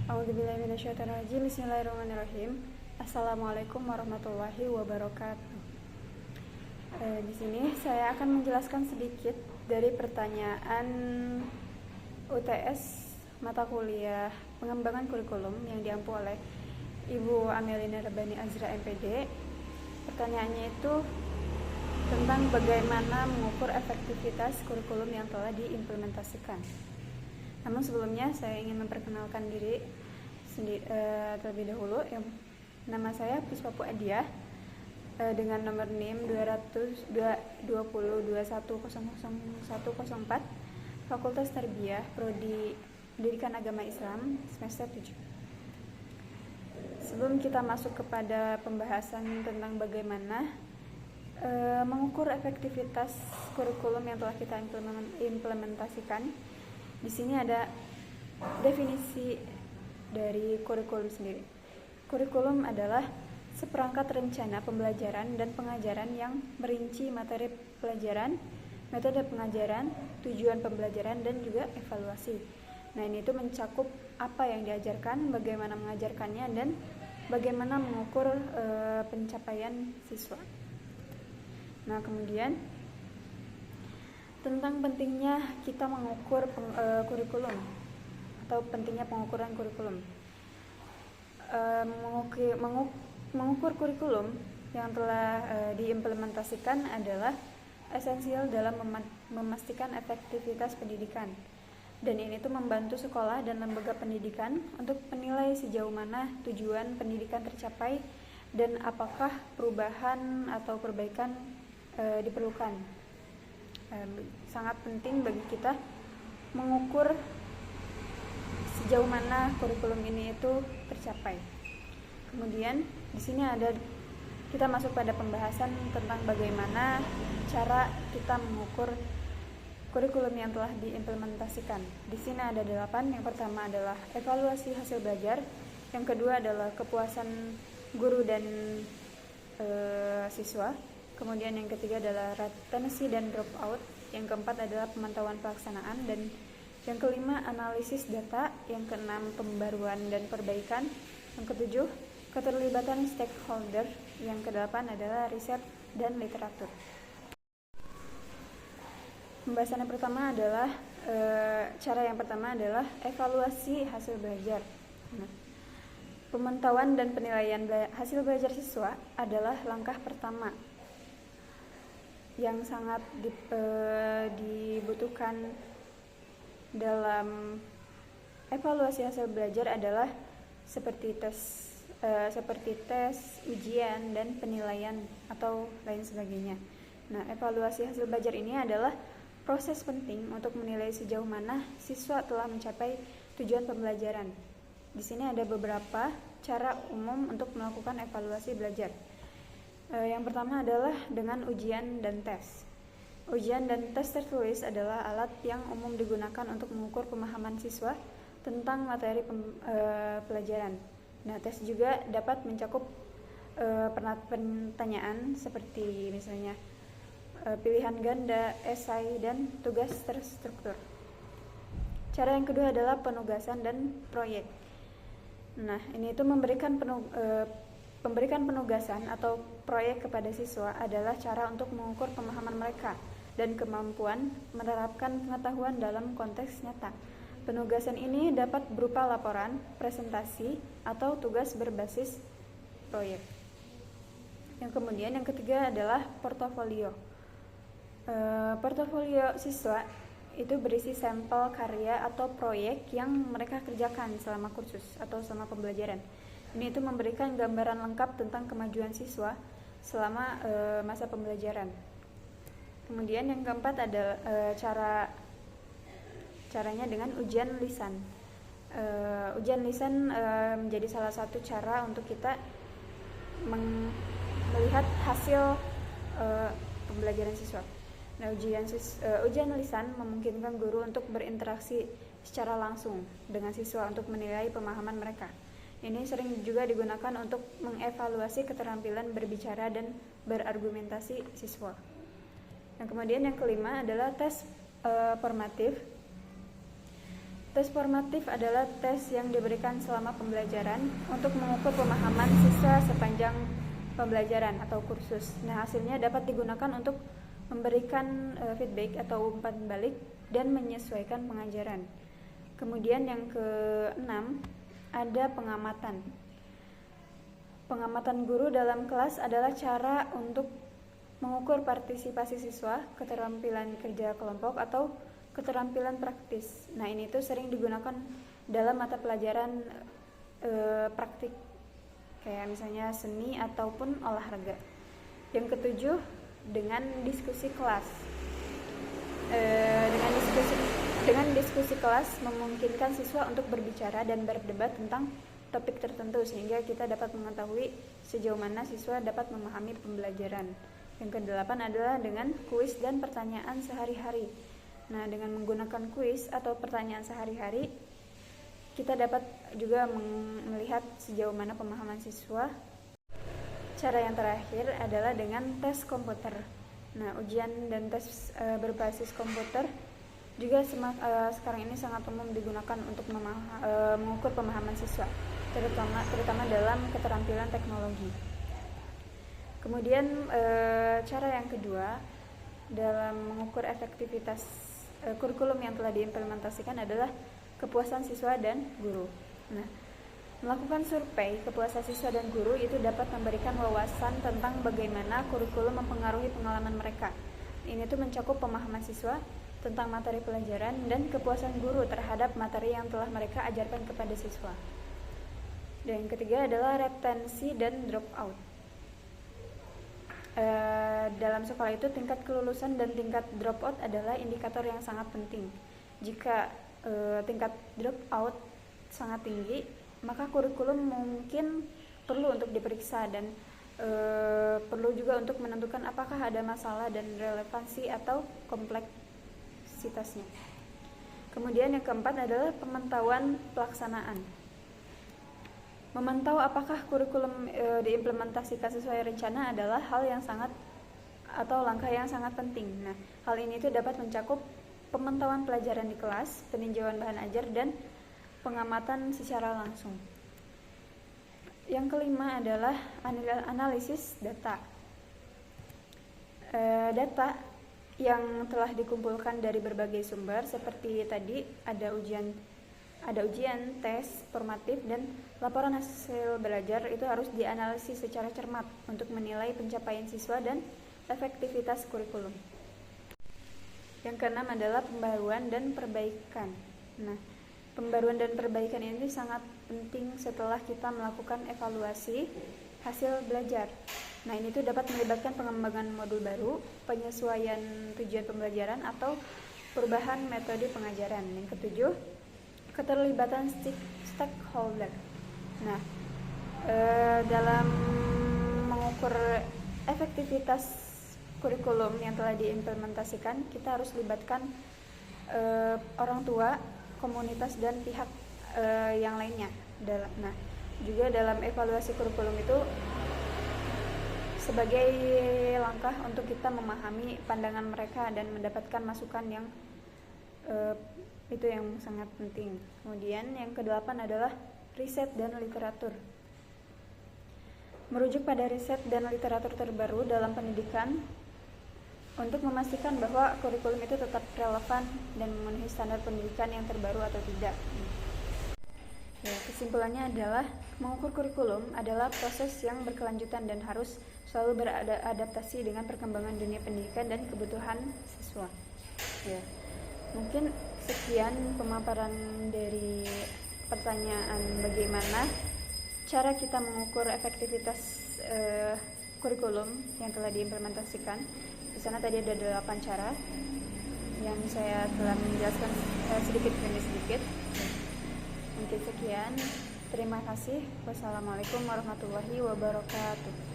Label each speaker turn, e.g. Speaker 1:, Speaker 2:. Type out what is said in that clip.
Speaker 1: A'udzubillahi minasyaitonirrajim. Bismillahirrahmanirrahim. Assalamualaikum warahmatullahi wabarakatuh. Di sini saya akan menjelaskan sedikit dari pertanyaan UTS mata kuliah pengembangan kurikulum yang diampu oleh Ibu Amelina Rabbani Azra MPD. Pertanyaannya itu tentang bagaimana mengukur efektivitas kurikulum yang telah diimplementasikan. Namun sebelumnya saya ingin memperkenalkan diri terlebih dahulu. Nama saya Puspa Puadiah dengan nomor NIM 22021000104, Fakultas Tarbiyah, Prodi Pendidikan Agama Islam, semester 7. Sebelum kita masuk kepada pembahasan tentang bagaimana mengukur efektivitas kurikulum yang telah kita implementasikan, di sini ada definisi dari kurikulum sendiri. Kurikulum adalah seperangkat rencana pembelajaran dan pengajaran yang merinci materi pelajaran, metode pengajaran, tujuan pembelajaran, dan juga evaluasi. Nah, ini itu mencakup apa yang diajarkan, bagaimana mengajarkannya, dan bagaimana mengukur pencapaian siswa. Nah, kemudian tentang pentingnya kita mengukur kurikulum atau pentingnya pengukuran kurikulum. Mengukur kurikulum yang telah diimplementasikan adalah esensial dalam memastikan efektivitas pendidikan, dan ini tuh membantu sekolah dan lembaga pendidikan untuk menilai sejauh mana tujuan pendidikan tercapai dan apakah perubahan atau perbaikan diperlukan. Sangat penting bagi kita mengukur sejauh mana kurikulum ini itu tercapai. Kemudian di sini kita masuk pada pembahasan tentang bagaimana cara kita mengukur kurikulum yang telah diimplementasikan. Di sini ada 8. Yang pertama adalah evaluasi hasil belajar, yang kedua adalah kepuasan guru dan siswa, kemudian yang ketiga adalah retensi dan dropout, yang keempat adalah pemantauan pelaksanaan, dan yang kelima analisis data, yang keenam pembaruan dan perbaikan, yang ketujuh keterlibatan stakeholder, yang kedelapan adalah riset dan literatur. Pembahasan yang pertama adalah cara yang pertama adalah evaluasi hasil belajar. Pemantauan dan penilaian hasil belajar siswa adalah langkah pertama yang sangat dibutuhkan dalam evaluasi hasil belajar adalah seperti tes, ujian, dan penilaian atau lain sebagainya. Nah, evaluasi hasil belajar ini adalah proses penting untuk menilai sejauh mana siswa telah mencapai tujuan pembelajaran. Di sini ada beberapa cara umum untuk melakukan evaluasi belajar. Yang pertama adalah dengan ujian dan tes. Ujian dan tes tertulis adalah alat yang umum digunakan untuk mengukur pemahaman siswa tentang materi pelajaran. Nah, tes juga dapat mencakup pertanyaan seperti misalnya pilihan ganda, esai, dan tugas terstruktur. Cara yang kedua adalah penugasan dan proyek. Nah, ini itu memberikan penugasan atau proyek kepada siswa adalah cara untuk mengukur pemahaman mereka dan kemampuan menerapkan pengetahuan dalam konteks nyata. Penugasan ini dapat berupa laporan, presentasi, atau tugas berbasis proyek. Yang ketiga adalah portofolio. Portofolio siswa itu berisi sampel karya atau proyek yang mereka kerjakan selama kursus atau selama pembelajaran. Ini itu memberikan gambaran lengkap tentang kemajuan siswa selama masa pembelajaran. Kemudian yang keempat ada caranya dengan ujian lisan. Ujian lisan menjadi salah satu cara untuk kita melihat hasil pembelajaran siswa. Nah, ujian lisan memungkinkan guru untuk berinteraksi secara langsung dengan siswa untuk menilai pemahaman mereka. Ini sering juga digunakan untuk mengevaluasi keterampilan berbicara dan berargumentasi siswa. Yang kemudian yang kelima adalah tes formatif. Tes formatif adalah tes yang diberikan selama pembelajaran untuk mengukur pemahaman siswa sepanjang pembelajaran atau kursus. Nah, hasilnya dapat digunakan untuk memberikan feedback atau umpan balik dan menyesuaikan pengajaran. Kemudian yang keenam, ada pengamatan. Pengamatan guru dalam kelas adalah cara untuk mengukur partisipasi siswa, keterampilan kerja kelompok, atau keterampilan praktis. Nah, ini tuh sering digunakan dalam mata pelajaran praktik, kayak misalnya seni ataupun olahraga. Yang ketujuh, dengan diskusi kelas. Dengan diskusi kelas memungkinkan siswa untuk berbicara dan berdebat tentang topik tertentu sehingga kita dapat mengetahui sejauh mana siswa dapat memahami pembelajaran. Yang kedelapan adalah dengan kuis dan pertanyaan sehari-hari. Nah, dengan menggunakan kuis atau pertanyaan sehari-hari, kita dapat juga melihat sejauh mana pemahaman siswa. Cara yang terakhir adalah dengan tes komputer. Nah, ujian dan tes berbasis komputer juga sekarang ini sangat umum digunakan untuk mengukur pemahaman siswa, terutama dalam keterampilan teknologi. Kemudian cara yang kedua dalam mengukur efektivitas kurikulum yang telah diimplementasikan adalah kepuasan siswa dan guru. Nah, melakukan survei kepuasan siswa dan guru itu dapat memberikan wawasan tentang bagaimana kurikulum mempengaruhi pengalaman mereka. Ini tuh mencakup pemahaman siswa tentang materi pelajaran dan kepuasan guru terhadap materi yang telah mereka ajarkan kepada siswa. Dan yang ketiga adalah retensi dan dropout. Dalam sekolah itu tingkat kelulusan dan tingkat dropout adalah indikator yang sangat penting. Jika tingkat dropout sangat tinggi, maka kurikulum mungkin perlu untuk diperiksa dan perlu juga untuk menentukan apakah ada masalah dan relevansi atau kompleksitasnya. Kemudian yang keempat adalah pemantauan pelaksanaan. Memantau apakah kurikulum diimplementasikan sesuai rencana adalah langkah yang sangat penting. Nah, hal ini itu dapat mencakup pemantauan pelajaran di kelas, peninjauan bahan ajar, dan pengamatan secara langsung. Yang kelima adalah analisis data. Data yang telah dikumpulkan dari berbagai sumber seperti tadi ada ujian, tes formatif, dan laporan hasil belajar itu harus dianalisis secara cermat untuk menilai pencapaian siswa dan efektivitas kurikulum. Yang keenam adalah pembaruan dan perbaikan. Nah, pembaruan dan perbaikan ini sangat penting setelah kita melakukan evaluasi hasil belajar. Nah, ini tuh dapat melibatkan pengembangan modul baru, penyesuaian tujuan pembelajaran, atau perubahan metode pengajaran. Yang ketujuh, keterlibatan stakeholder. Nah, dalam mengukur efektivitas kurikulum yang telah diimplementasikan, kita harus libatkan orang tua, komunitas, dan pihak yang lainnya. Nah, juga dalam evaluasi kurikulum itu sebagai langkah untuk kita memahami pandangan mereka dan mendapatkan masukan yang itu yang sangat penting. Kemudian yang kedelapan adalah riset dan literatur. Merujuk pada riset dan literatur terbaru dalam pendidikan untuk memastikan bahwa kurikulum itu tetap relevan dan memenuhi standar pendidikan yang terbaru atau tidak. Ya, kesimpulannya adalah mengukur kurikulum adalah proses yang berkelanjutan dan harus selalu beradaptasi dengan perkembangan dunia pendidikan dan kebutuhan siswa. Ya, mungkin sekian pemaparan dari pertanyaan bagaimana cara kita mengukur efektivitas kurikulum yang telah diimplementasikan. Di sana tadi ada 8 cara yang saya telah menjelaskan sedikit demi sedikit. Mungkin sekian. Terima kasih. Wassalamualaikum warahmatullahi wabarakatuh.